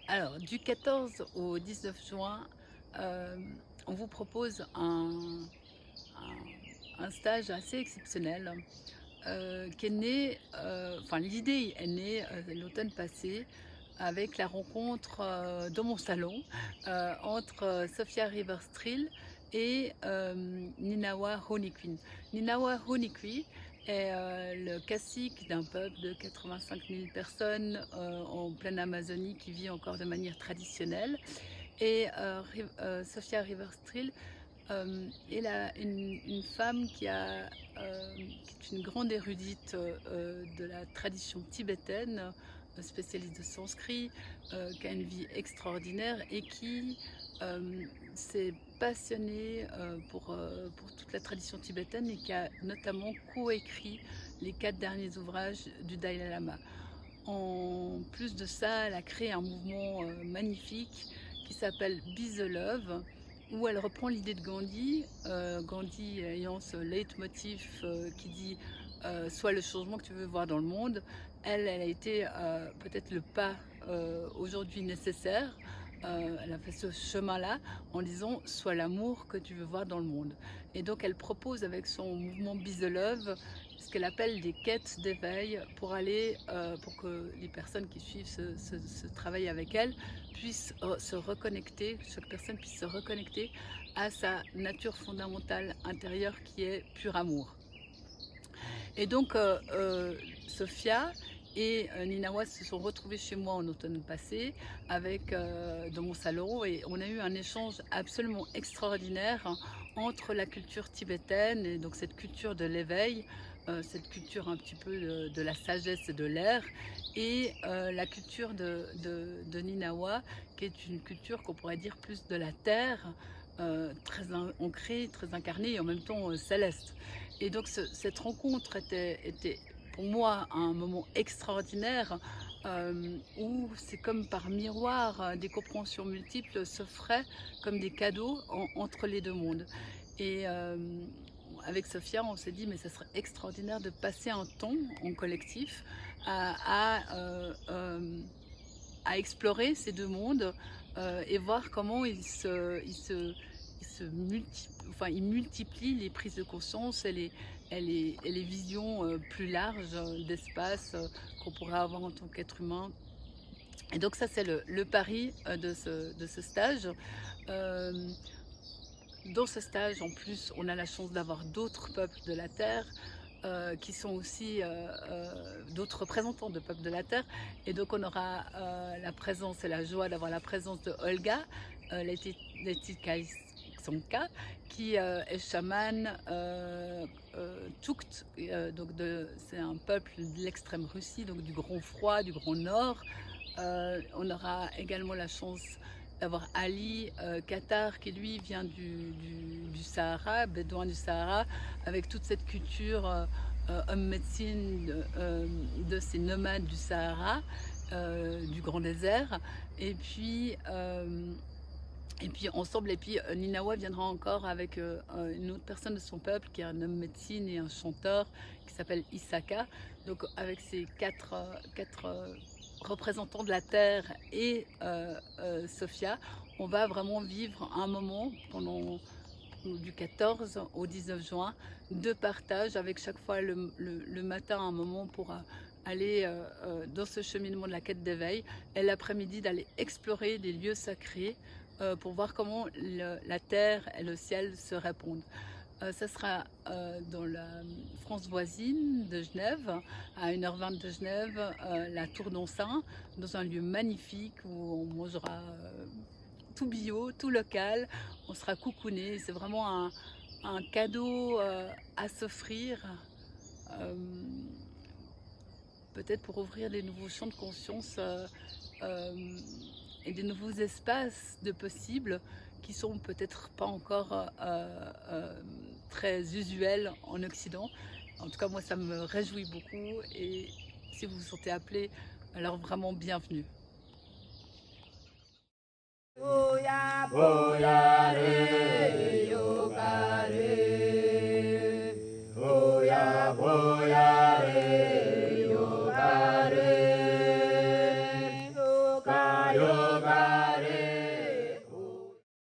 Alors, du 14 au 19 juin, euh, on vous propose un stage assez exceptionnel qui est né, enfin l'idée est née l'automne passé avec la rencontre dans mon salon entre Sophia Riverstrill et Ninawa Honequin. Ninawa Honequin est le cacique d'un peuple de 85 000 personnes en pleine Amazonie qui vit encore de manière traditionnelle. Et Sophia Riverstrill est une femme qui est une grande érudite de la tradition tibétaine, spécialiste de sanskrit, qui a une vie extraordinaire et qui s'est passionnée pour toute la tradition tibétaine et qui a notamment coécrit les 4 derniers ouvrages du Dalai Lama. En plus de ça, elle a créé un mouvement magnifique qui s'appelle Be the Love, où elle reprend l'idée de Gandhi, Gandhi ayant ce leitmotiv qui dit sois le changement que tu veux voir dans le monde. Elle a été peut-être le pas aujourd'hui nécessaire. Elle a fait ce chemin-là en disant sois l'amour que tu veux voir dans le monde. Et donc elle propose avec son mouvement Be the Love ce qu'elle appelle des quêtes d'éveil pour pour que les personnes qui suivent ce travail avec elle puissent se reconnecter, chaque personne puisse se reconnecter à sa nature fondamentale intérieure qui est pur amour. Et donc Sophia et Ninawa se sont retrouvés chez moi en automne passé dans mon salon, et on a eu un échange absolument extraordinaire entre la culture tibétaine et donc cette culture de l'éveil, cette culture un petit peu de la sagesse et de l'air, et la culture de Ninawa, qui est une culture qu'on pourrait dire plus de la terre, très ancrée, très incarnée et en même temps céleste. Et donc cette rencontre était pour moi un moment extraordinaire où c'est comme par miroir, des compréhensions multiples s'offraient comme des cadeaux entre les deux mondes. Et avec Sophia, on s'est dit mais ça serait extraordinaire de passer un temps en collectif à explorer ces deux mondes et voir comment ils multiplient les prises de conscience et les visions plus larges d'espace qu'on pourrait avoir en tant qu'être humain. Et donc ça c'est le pari de ce stage. Euh, Dans ce stage, en plus, on a la chance d'avoir d'autres peuples de la Terre qui sont aussi d'autres représentants de peuples de la Terre. Et donc, on aura la présence et la joie d'avoir la présence de Olga Letitkaïsonka, qui est chamane Tchoukt. C'est un peuple de l'extrême Russie, donc du grand froid, du grand nord. On aura également la chance d'avoir Ali Qatar, qui lui vient du Sahara, bédouin du Sahara, avec toute cette culture homme médecine de ces nomades du Sahara, du grand désert. Et puis ensemble, Ninawa viendra encore avec une autre personne de son peuple qui est un homme médecine et un chanteur qui s'appelle Isaka. Donc avec ces quatre représentants de la Terre et Sophia, on va vraiment vivre un moment du 14 au 19 juin de partage, avec chaque fois le matin un moment pour aller dans ce cheminement de la quête d'éveil, et l'après-midi d'aller explorer des lieux sacrés pour voir comment la terre et le ciel se répondent. Ça sera dans la France voisine de Genève, à 1h20 de Genève, la Tour d'Oncin, dans un lieu magnifique où on mangera tout bio, tout local, on sera coucouné. C'est vraiment un cadeau à s'offrir, euh, peut-être pour ouvrir des nouveaux champs de conscience euh, et des nouveaux espaces de possibles qui sont peut-être pas encore très usuels en Occident. En tout cas, moi, ça me réjouit beaucoup, et si vous vous sentez appelé, alors vraiment bienvenue. Booyah, booyah, re, yoga, re. Booyah, booyah, re, yoga, re. Yoga, yoga